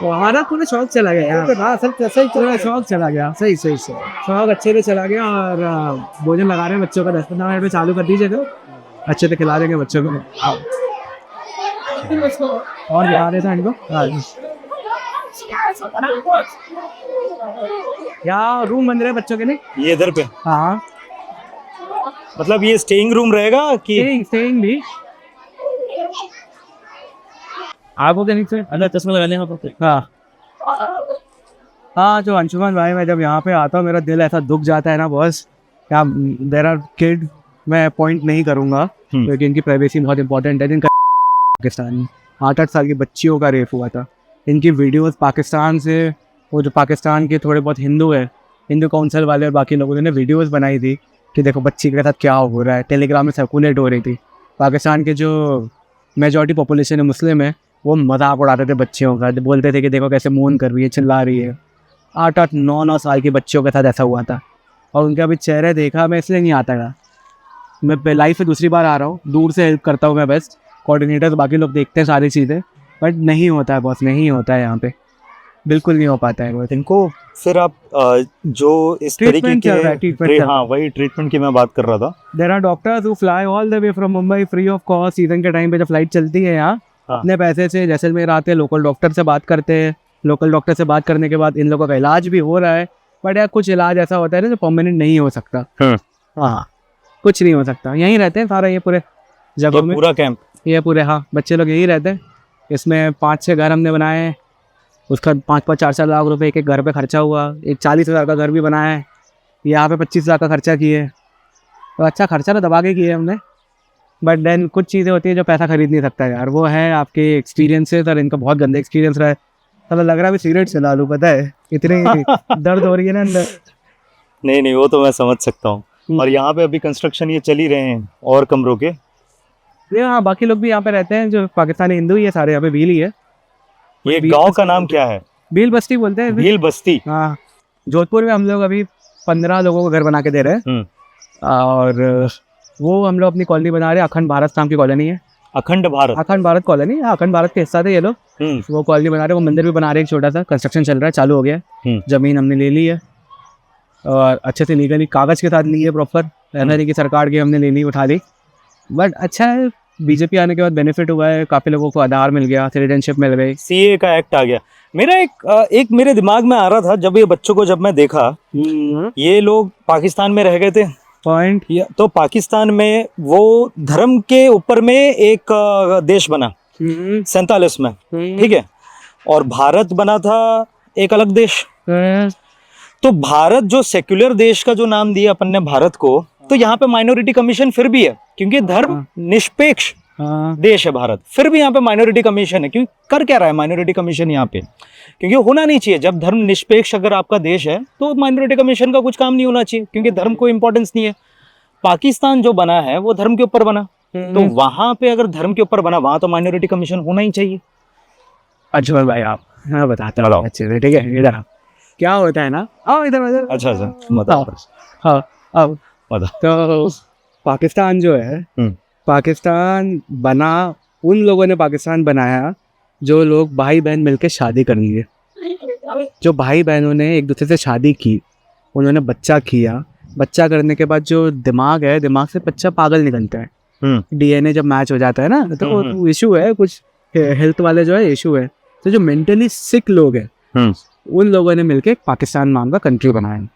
तो हमारा पूरा शौक चला गया यार। हाँ सही सही पूरा शौक चला गया, सही सही सही शौक अच्छे से चला गया। और भोजन लगा रहे हैं बच्चों का, 10-15 मिनट में चालू कर दीजिएगा, अच्छे से खिला देंगे बच्चों को। और खिला रहे थे इनको। यहाँ रूम बन रहे हैं बच्चों के लिए। ये इधर पे, हाँ, मतलब ये स्टेइंग रूम रहेगा कि स्टेइंग भी। आपको क्या नीचे अंदर चश्मा लगाने हैं? हाँ हाँ, जो अंशुमन भाई, मैं जब यहाँ पे आता हूँ मेरा दिल ऐसा दुख जाता है ना बॉस। क्या देर आर किड, मैं पॉइंट नहीं करूँगा क्योंकि इनकी प्राइवेसी बहुत इंपॉर्टेंट है। इनका पाकिस्तान में 8-8 साल की बच्चियों का रेप हुआ था। इनकी वीडियोस पाकिस्तान से, वो जो पाकिस्तान के थोड़े बहुत हिंदू है, हिंदू काउंसिल वाले और बाकी लोगों ने वीडियोस बनाई थी कि देखो बच्ची के साथ क्या हो रहा है। टेलीग्राम में सर्कुलेट हो रही थी। पाकिस्तान के जो मेजॉरिटी पॉपुलेशन है मुस्लिम है, वो मजाक उड़ाते थे बच्चियों का, बोलते थे कि देखो कैसे मौन कर रही है, चिल्ला रही है। 8-8, 9-9 साल की बच्चियों के साथ ऐसा हुआ था। और उनके अभी चेहरे देखा, मैं इसलिए नहीं आता था, मैं लाइफ में दूसरी बार आ रहा हूँ, दूर से हेल्प करता हूँ मैं बेस्ट। कोऑर्डिनेटर बाकी लोग देखते हैं सारी चीज़ें, बट नहीं होता है बॉस, नहीं होता है यहाँ पे, बिल्कुल नहीं हो पाता है बॉस। इनको फिर आप जो इस तरीके ट्रीटमेंट चल रहा है, ट्रीटमेंट चल रहा है। हाँ वही ट्रीटमेंट की मैं बात कर रहा था। There are doctors who fly all the way from Mumbai free of cost. Season के टाइम पे जब फ्लाइट चलती है यहाँ, हाँ। अपने पैसे से जैसलमेर आते हैं, लोकल डॉक्टर से बात करते हैं। लोकल डॉक्टर से बात करने के बाद इन लोगों का इलाज भी हो रहा है, बट यार कुछ इलाज ऐसा होता है ना जो परमानेंट नहीं हो सकता। हाँ, कुछ नहीं हो सकता। यहीं रहते हैं सारा ये पूरे जगह में, पूरा कैंप ये पूरे, हाँ बच्चे लोग यहीं रहते हैं। इसमें 5-6 घर हमने बनाए हैं, उसका 5-5, 4-4 लाख रुपए एक एक घर पे खर्चा हुआ। एक 40,000 का घर भी बनाया है, यहाँ पे 25,000 का खर्चा किए। तो अच्छा खर्चा तो दबा के किए हमने, बट देन कुछ चीज़ें होती है जो पैसा खरीद नहीं सकता यार। वो है आपके एक्सपीरियंसेस, और इनका बहुत गंदा एक्सपीरियंस रहा है। तो लग रहा है सिगरेट चला लूँ, पता है इतनी दर्द हो रही है ना अंदर। नहीं वो तो मैं समझ सकता हूँ। और यहाँ पे अभी कंस्ट्रक्शन ये चल ही रहे हैं और कमरों के। नहीं हाँ, बाकी लोग भी यहाँ पे रहते हैं जो पाकिस्तानी हिंदू ही है सारे, यहाँ पे भील ही है। ये गांव का नाम क्या है? भील बस्ती बोलते हैं। भील बस्ती। हाँ, जोधपुर में हम लोग अभी 15 लोगों को घर बना के दे रहे हैं। और वो हम लोग अपनी कॉलोनी बना रहे हैं, अखंड भारत नाम की कॉलोनी है। अखंड भारत कॉलोनी, हाँ अखंड भारत के हिस्सा थे ये लोग। वो कॉलोनी बना रहे हैं, वो मंदिर भी बना रहे हैं, एक छोटा सा कंस्ट्रक्शन चल रहा है, चालू हो गया है। जमीन हमने ले ली है और अच्छे से लीगली कागज के साथ ली है प्रॉपर, ऐसा नहीं कि सरकार की हमने ले ली उठा ली। बट अच्छा है, बीजेपी आने के बाद बेनिफिट हुआ है, काफी लोगों को आधार मिल गया, सिटीजनशिप मिल गई, सीए का एक्ट आ गया। मेरा एक मेरे दिमाग में आ रहा था जब ये बच्चों को जब मैं देखा, ये लोग पाकिस्तान में रह गए थे पॉइंट। तो पाकिस्तान में वो धर्म के ऊपर में एक देश बना 47 में, ठीक है, और भारत बना था एक अलग देश। तो भारत जो सेक्युलर देश का जो नाम दिया अपन ने भारत को, तो यहाँ पे माइनॉरिटी कमीशन फिर भी है, क्योंकि धर्म निष्पेक्ष देश है भारत। फिर भी यहाँ पे माइनॉरिटी कमीशन है, क्योंकि कर क्या रहा है माइनॉरिटी कमीशन यहाँ पे? क्योंकि होना नहीं चाहिए। जब धर्म निष्पेक्ष अगर आपका देश है तो माइनॉरिटी कमीशन का कुछ काम नहीं होना चाहिए, क्योंकि धर्म को इंपॉर्टेंस नहीं है। पाकिस्तान जो बना है वो धर्म के ऊपर बना, तो वहां पे अगर धर्म के ऊपर बना, वहां तो माइनॉरिटी कमीशन होना ही चाहिए। अच्छा भाई आप, हाँ बताता हूँ अच्छे से, ठीक है। इधर क्या होता है ना, आओ इधर। अच्छा बताओ। हाँ अब बताओ। तो पाकिस्तान जो है, पाकिस्तान बना, उन लोगों ने पाकिस्तान बनाया जो लोग भाई बहन मिलकर शादी करेंगे। जो भाई बहनों ने एक दूसरे से शादी की, उन्होंने बच्चा किया, बच्चा करने के बाद जो दिमाग है, दिमाग से बच्चा पागल निकलता है। डीएनए जब मैच हो जाता है ना, तो इशू है, कुछ हेल्थ वाले जो है इशू है। तो जो मेंटली सिक लोग हैं, उन लोगों ने मिलके पाकिस्तान नाम का कंट्री बनाया।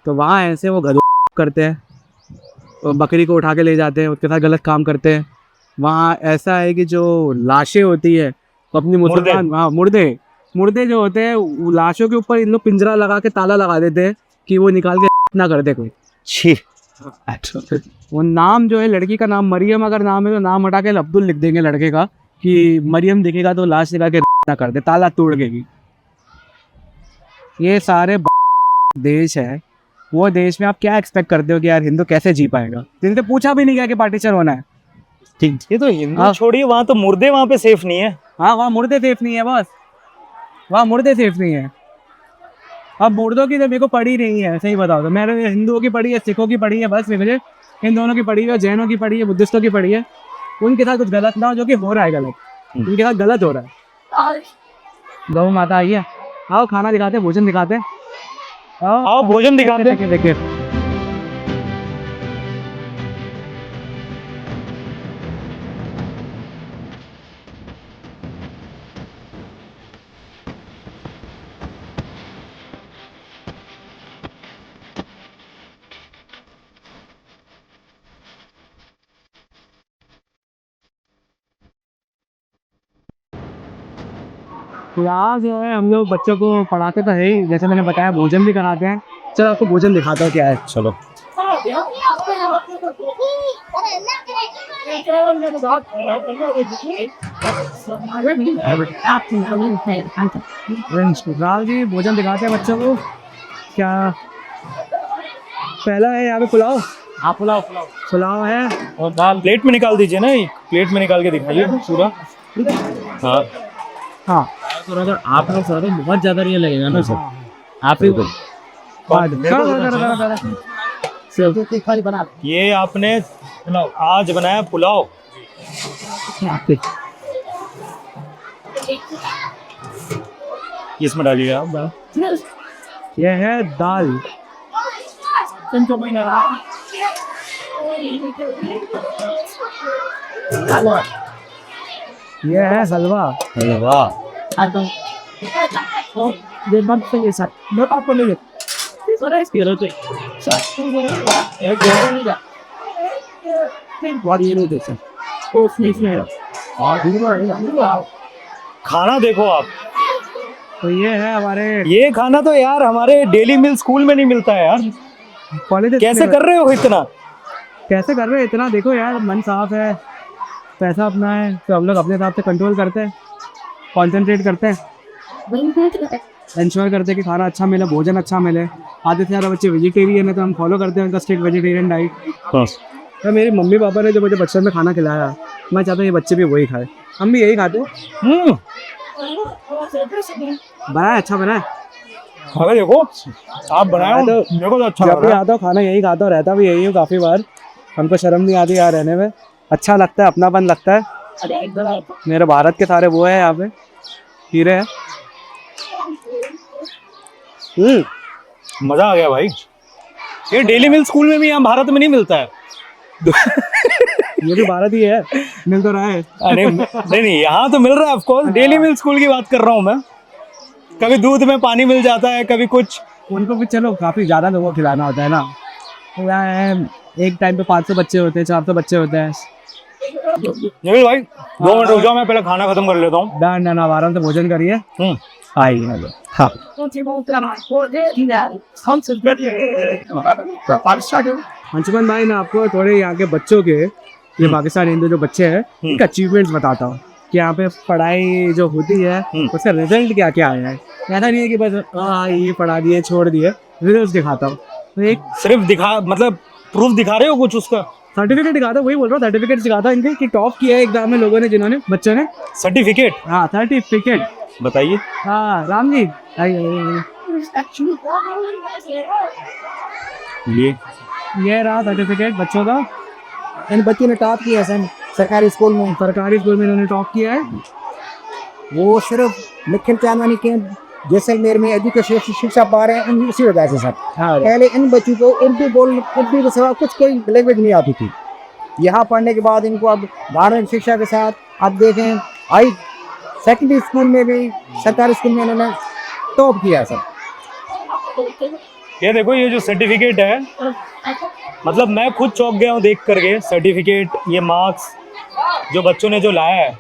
तो वहाँ ऐसे वो गधों करते हैं, बकरी को उठा के ले जाते हैं, उसके साथ गलत काम करते हैं। वहाँ ऐसा है कि जो लाशें होती है तो अपनी मुसलमान, हाँ मुर्दे जो होते हैं, लाशों के ऊपर इन लोग पिंजरा लगा के ताला लगा देते हैं कि वो निकाल के ना कर दे कोई। छी। वो नाम जो है लड़की का नाम मरियम अगर नाम है तो नाम हटा के अब्दुल लिख देंगे लड़के का कि मरियम दिखेगा तो लाश लगा के ना कर दे, ताला तोड़ देगी। ये सारे देश है, वो देश में आप क्या एक्सपेक्ट करते हो कि यार हिंदू कैसे जी पाएगा? जिनसे पूछा भी नहीं गया कि पार्टीशन होना है। ठीक, ये तो हिंदू छोड़िए, वहाँ तो मुर्दे वहाँ पे सेफ नहीं है। हाँ वहाँ मुर्दे सेफ नहीं है, बस वहाँ मुर्दे सेफ नहीं है। अब मुर्दों की तो मेरे को पड़ी नहीं है, सही बताओ तो। मैंने हिंदुओं की पड़ी है, सिखों की पड़ी है, बस मुझे इन दोनों की पड़ी है, जैनों की पड़ी है, बुद्धिस्टों की पड़ी है। उनके साथ कुछ गलत ना हो, जो कि हो रहा है गलत, उनके साथ गलत हो रहा है। गौ माता आई है, आओ खाना दिखाते, भोजन दिखाते, आओ भोजन दिखाते। देखिए तो यहाँ जो है हम लोग बच्चों को पढ़ाते तो है ही, जैसे मैंने बताया भोजन भी कराते हैं। चलो आपको भोजन दिखाता हूँ क्या है। चलो राहुल जी भोजन दिखाते हैं बच्चों को। क्या पहला है यहाँ पे पुलाव। हाँ पुलाव पुलाव है और दाल प्लेट में निकाल दीजिए ना, एक प्लेट में निकाल के दिखाइए पूरा। हाँ हाँ अगर आप लोग सर बहुत ज्यादा ये लगेगा ना सर, आप ही खाली बना ये आपने आज बनाया पुलाव। इसमें डालिए आप। ये है दाल, ये है हलवा। खाना देखो आप, तो ये है हमारे ये खाना तो यार हमारे डेली मिल स्कूल में नहीं मिलता है यार। कॉलेज। कैसे कर रहे हो इतना? कैसे कर रहे हो इतना? देखो यार मन साफ है, पैसा अपना है, तो हम लोग अपने हिसाब से कंट्रोल करते हैं, कॉन्सेंट्रेट करते हैं, इंश्योर करते हैं कि खाना अच्छा मिले, भोजन अच्छा मिले। आधे से ज़्यादा बच्चे वेजिटेरियन है तो हम फॉलो करते हैं उनका स्ट्रिक्ट वेजिटेरियन डाइट। तो मेरी मम्मी पापा ने जो मुझे बचपन में खाना खिलाया, मैं चाहता हूँ ये बच्चे भी वही खाए, हम भी यही खाते हैं। बना है, अच्छा बना है। खाना देखो आप बनाए हो, मेरे को तो अच्छा जब लग भी रहा है। आता हूँ खाना यही खाता हूँ, रहता भी यही हूँ काफ़ी बार। हमको शर्म नहीं आती यहाँ रहने में, अच्छा लगता है, अपनापन लगता है। मेरे भारत के सारे वो है यहाँ पे हीरे हैं। मजा आ गया भाई। ये डेली मिल स्कूल में भी यहाँ भारत में नहीं मिलता है। ये भी भारत ही है, मिल तो रहा है। नहीं यहाँ तो मिल रहा है of course. Daily mill school की बात कर रहा हूँ मैं। कभी दूध में पानी मिल जाता है, कभी कुछ। उनको भी चलो काफ़ी ज़्यादा लोगों को खिलाना होता है ना, तो यहाँ है एक टाइम पे 500 बच्चे होते हैं, 400 बच्चे होते हैं। जमील भाई 2 मिनट रुक जाओ, मैं पहले खाना खत्म कर लेता हूँ। डन डन, आराम से भोजन करिए। आइए हाँ। अंशुमन भाई मैं आपको थोड़े यहाँ के बच्चों के, ये पाकिस्तान हिंदू जो बच्चे हैं इनके अचीवमेंट्स बताता हूँ कि यहाँ पे पढ़ाई जो होती है उसका रिजल्ट क्या क्या आया है। ऐसा नहीं है कि बस ये पढ़ा दिए छोड़ दिए, रिजल्ट दिखाता हूँ। तो एक सिर्फ दिखा, मतलब प्रूफ दिखा रहे हो कुछ उसका? सर्टिफिकेट दिखाता, वही बोल रहा हूँ, सर्टिफिकेट दिखाता इनके कि टॉप किया है एग्जाम में लोगों ने, जिन्होंने बच्चों ने। सर्टिफिकेट? हाँ सर्टिफिकेट बताइए। हाँ राम जी ये रहा सर्टिफिकेट बच्चों का। इन बच्चों ने टॉप किया सर सरकारी स्कूल में। सरकारी स्कूल में इन्होंने टॉप किया है। वो सिर्फ निखिल चांदवानी के जैसलमेर में एजुकेशन शिक्षा पा रहे हैं उसी वजह से सर। हाँ पहले इन बच्चों को उर्दू के सिवा कुछ कोई लैंग्वेज नहीं आती थी। यहाँ पढ़ने के बाद इनको अब धार्मिक शिक्षा के साथ आप देखें हाई सेकेंडरी स्कूल में भी, सरकारी स्कूल में इन्होंने टॉप किया है सर। ये देखो ये जो सर्टिफिकेट है, मतलब मैं खुद चौंक गया हूँ देख करके। सर्टिफिकेट, ये मार्क्स जो बच्चों ने जो लाया है,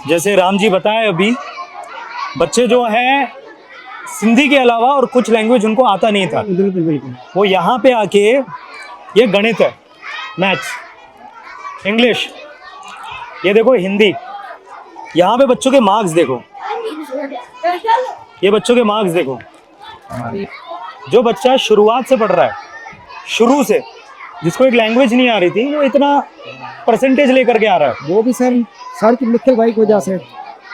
जैसे राम जी बताए अभी, बच्चे जो हैं सिंधी के अलावा और कुछ लैंग्वेज उनको आता नहीं था, बिल्कुल बिल्कुल। वो यहाँ पे आके ये गणित है, मैथ्स, इंग्लिश, ये देखो हिंदी। यहाँ पे बच्चों के मार्क्स देखो, ये बच्चों के मार्क्स देखो। जो बच्चा शुरुआत से पढ़ रहा है, शुरू से, जिसको एक लैंग्वेज नहीं आ रही थी, वो इतना परसेंटेज लेकर के आ रहा है। वो भी सर की निखिल भाई की वजह से,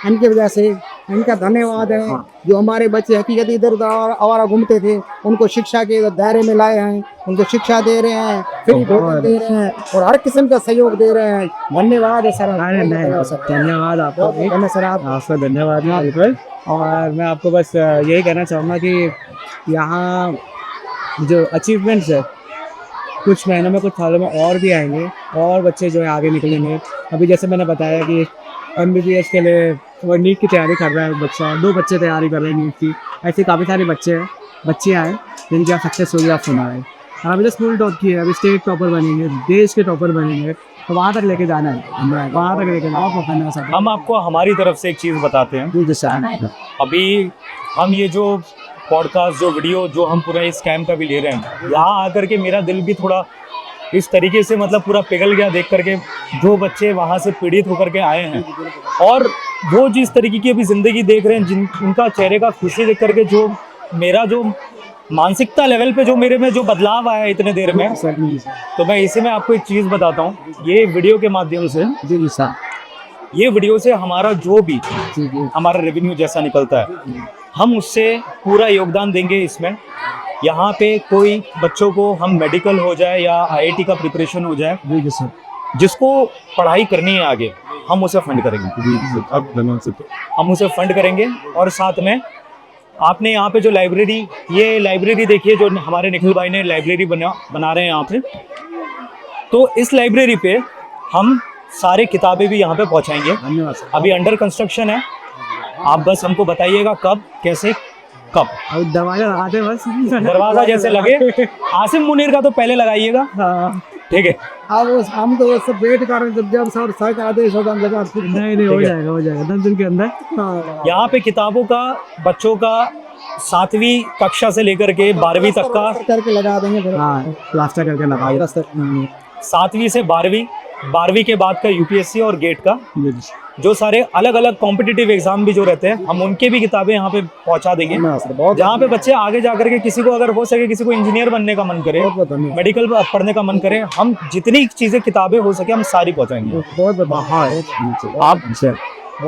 इनकी वजह से इनका धन्यवाद है। जो हमारे बच्चे हकीकत इधर उधर आवारा घूमते थे, उनको शिक्षा के दायरे में लाए हैं, उनको शिक्षा दे रहे हैं, फ्री भोजन दे रहे हैं और हर किस्म का सहयोग दे रहे हैं। धन्यवाद है सर। धन्यवाद आपको भी। सर आपका धन्यवाद बिल्कुल। और मैं आपको बस यही कहना चाहूँगा कि यहाँ जो अचीवमेंट्स है कुछ महीनों में, कुछ सालों में और भी आएंगे, और बच्चे जो है आगे निकलेंगे। अभी जैसे मैंने बताया कि MBBS के लिए वो नीट की तैयारी कर रहा है बच्चा, 2 बच्चे तैयारी कर रहे हैं नीट की। ऐसे काफ़ी सारे बच्चियाँ हैं जिनकी आप सक्सेस स्टोरी आप सुना है। और अभी तो स्कूल टॉप की है, अभी स्टेट टॉपर बनेंगे, देश के टॉपर बनेंगे, तो वहाँ तक लेके जाना है, वहाँ तक लेके जाना। हम आपको हमारी तरफ से एक चीज़ बताते हैं। अभी हम ये जो पॉडकास्ट, जो वीडियो, जो हम पूरा इस कैंप का भी ले रहे हैं, यहाँ आकर के मेरा दिल भी थोड़ा इस तरीके से मतलब पूरा पिघल गया देख करके। जो बच्चे वहाँ से पीड़ित होकर के आए हैं और वो जिस तरीके की अभी ज़िंदगी देख रहे हैं, उनका चेहरे का खुशी देख करके जो मेरा जो मानसिकता लेवल पे जो मेरे में जो बदलाव आया है इतने देर में, तो मैं इसी में आपको एक चीज़ बताता हूँ। ये वीडियो के माध्यम से, ये वीडियो से हमारा जो भी हमारा रेवेन्यू जैसा निकलता है, हम उससे पूरा योगदान देंगे इसमें। यहाँ पे कोई बच्चों को हम मेडिकल हो जाए या IIT का प्रिपरेशन हो जाए, जिसको पढ़ाई करनी है आगे, हम उसे फंड करेंगे। हम उसे फंड करेंगे। और साथ में आपने यहाँ पे जो लाइब्रेरी, ये लाइब्रेरी देखिए जो हमारे निखिल भाई ने लाइब्रेरी बना रहे हैं यहाँ पे, तो इस लाइब्रेरी पे हम सारे किताबें भी यहाँ पे पहुँचाएंगे। अभी अंडर कंस्ट्रक्शन है, आप बस हमको बताइएगा कब, कैसे, कब। दरवाजा लगाते बस, दरवाजा जैसे लगे। आसिम मुनीर का तो पहले लगाइएगा, ठीक है। अब हम तो सब वेट कर रहे हैं, जब सर का आदेश होगा हम लगा। नहीं हो जाएगा 10 दिन के अंदर। यहाँ पे किताबों का, बच्चों का 7वीं कक्षा से लेकर के 12वीं तक का करके लगा देंगे। प्लास्टर करके लगा, 7वीं से 12वीं के बाद का UPSC और गेट का जो सारे अलग अलग कॉम्पिटिटिव एग्जाम भी जो रहते हैं, हम उनके भी किताबें यहाँ पे पहुँचा देंगे। जहाँ पे बच्चे आगे जाकर के किसी को अगर हो सके, किसी को इंजीनियर बनने का मन करे, मेडिकल पढ़ने का मन करे, हम जितनी चीजें किताबें हो सके हम सारी पहुँचाएंगे।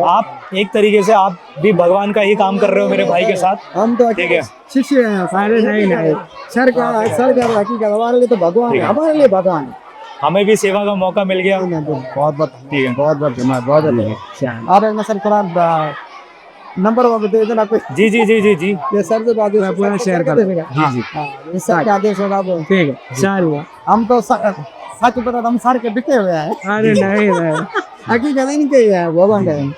आप एक तरीके से आप भी भगवान का ही काम कर रहे हो मेरे भाई के साथ। हम तो ठीक है, शिष्य हैं, सारे नहीं। सर का हकीकत हमारे लिए तो भगवान है, हमारे लिए भगवान है। हमें भी सेवा का मौका मिल गया। बहुत ठीक है, बहुत आप सर थोड़ा नंबर वो दे देना कोई। जी जी जी जी जी, ये सर से बात पूरा शेयर कर देगा। जी जी, इस सर का आदेश होगा वो। ठीक है, चलो। हम तो सच बता, हम सर के बिके हुए हैं। अरे नहीं हकीकत नहीं कही है वो बंद।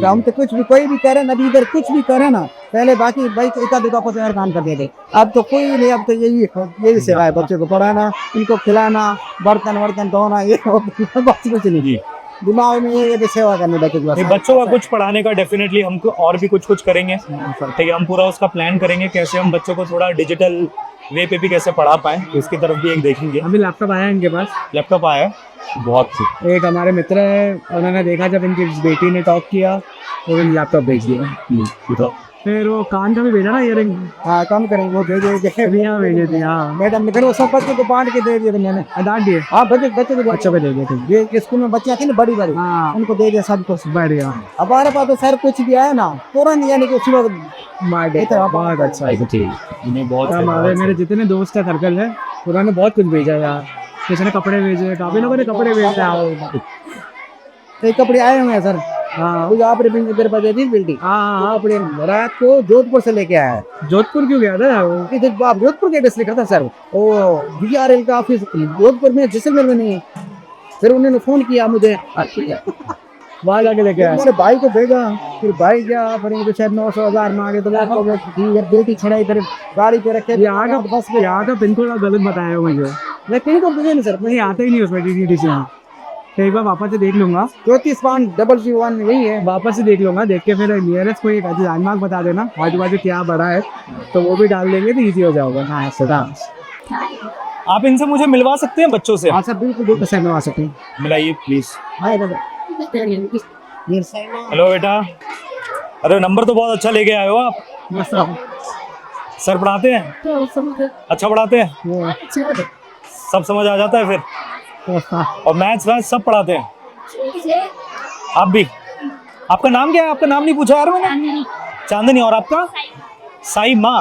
हम तो कुछ भी कोई भी करे ना, अभी इधर कुछ भी करे ना, पहले बाकी भाई एका दुका को तैयार काम कर देते। अब तो कोई नहीं, अब तो यही सेवा है, बच्चों को पढ़ाना, इनको खिलाना, बर्तन धोना, ये बस कुछ नहीं। दिमाग में ये सेवा करने लगे। बच्चों का कुछ पढ़ाने का डेफिनेटली हमको और भी कुछ करेंगे। ठीक है, हम पूरा उसका प्लान करेंगे, कैसे हम बच्चों को थोड़ा डिजिटल वे पे भी कैसे पढ़ा पाए, इसकी तरफ भी एक देखेंगे। अभी लैपटॉप आया इनके पास, लैपटॉप आया बहुत सी। एक हमारे मित्र है, उन्होंने देखा जब इनकी बेटी ने टॉक किया तो लैपटॉप भेज दिया। फिर वो कान का भी भेजा ना, इयरिंग। हाँ, कम करेंगे, वो भेजे भेजे थे। हाँ मैडम ने, फिर वो सब बच्चों को बांट के दे दिए थे मैंने, डांट दिए। हाँ, बच्चों को बच्चों को दे दिए थे। ये स्कूल में बच्चे आते हैं ना बड़ी, हाँ, उनको दे दिया सबको। बढ़िया। हमारे पास तो सर कुछ भी आया ना तुरंत, यानी कि सुबह बहुत अच्छा है। बहुत हमारे मेरे जितने दोस्त का सर्कल है, उन्होंने बहुत कुछ भेजा यार। किसी ने कपड़े भेजे, काफी लोगों ने कपड़े भेजे। कपड़े आए हुए हैं सर। हाँ, आप बिल्डिंग। हाँ, अपने रात को जोधपुर से लेके आया है। जोधपुर क्यों गया था? आप जोधपुर के एड्रेस लिखा था सर, वो DRL का ऑफिस जोधपुर में, जैसलमेर में नहीं है। फिर उन्होंने फोन किया मुझे, वहाँ जाके लेके आया। मेरे भाई को भेजा, फिर भाई गया, फिर शायद 900,000 मांगे, तो बेटी छड़ा इधर गाड़ी पे रखे। यहाँ का पिन कोड गलत बताया मुझे। मैं पिन कोड मुझे नहीं सर, मुझे आता ही नहीं उसमें DDC। एक बार वापस से देख लूंगा। 34-1 यही है, वापस से देख लूंगा। देख के फिर नियरेस्ट कोई एक लैंडमार्क बता देना, आजू बाजू क्या बड़ा है, तो वो भी डाल देंगे तो ईजी हो जाएगा। हाँ, आप इनसे मुझे मिलवा सकते हैं बच्चों से? हाँ सर बिल्कुल बिल्कुल सर मिलवा सकते हैं। मिलाइए प्लीज। हाय दादा हेलो बेटा, अरे नंबर तो बहुत अच्छा लेके आए हो आप। सर पढ़ाते हैं? अच्छा पढ़ाते हैं? सब समझ आ जाता है फिर? और मैथ्स वैथ्स सब पढ़ाते हैं? आप भी? आपका नाम क्या है? आपका नाम नहीं पूछा यार मैंने। चांदनी। और आपका? साई माँ।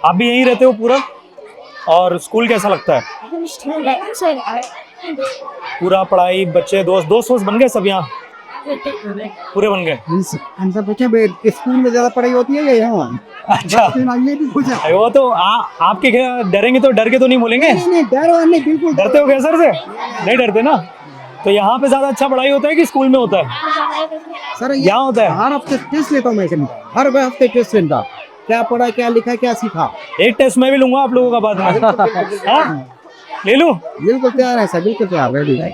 आप भी यहीं रहते हो पूरा? और स्कूल कैसा लगता है? पूरा पढ़ाई, बच्चे, दोस्त दोस्त बन गए सब यहाँ? पूरे बन गए? अंदर बच्चे स्कूल में ज्यादा पढ़ाई होती है या यहाँ? अच्छा। ये भी पूछा। वो तो आपके डरेंगे तो डर के तो नहीं बोलेंगे? नहीं डरो नहीं, बिल्कुल डरते हो क्या सर से? नहीं डरते ना? तो यहाँ पे ज्यादा अच्छा पढ़ाई होता है कि स्कूल में होता है? सर यहाँ होता है? हर हफ्ते टेस्ट लेता हूँ मैं, हर हफ्ते टेस्ट लेता, क्या पढ़ा क्या लिखा क्या सीखा। एक टेस्ट मैं भी लूंगा आप लोगों का बाद में। हाँ? ले लूं? बिल्कुल तैयार है सर, बिल्कुल तैयार, रेडी है।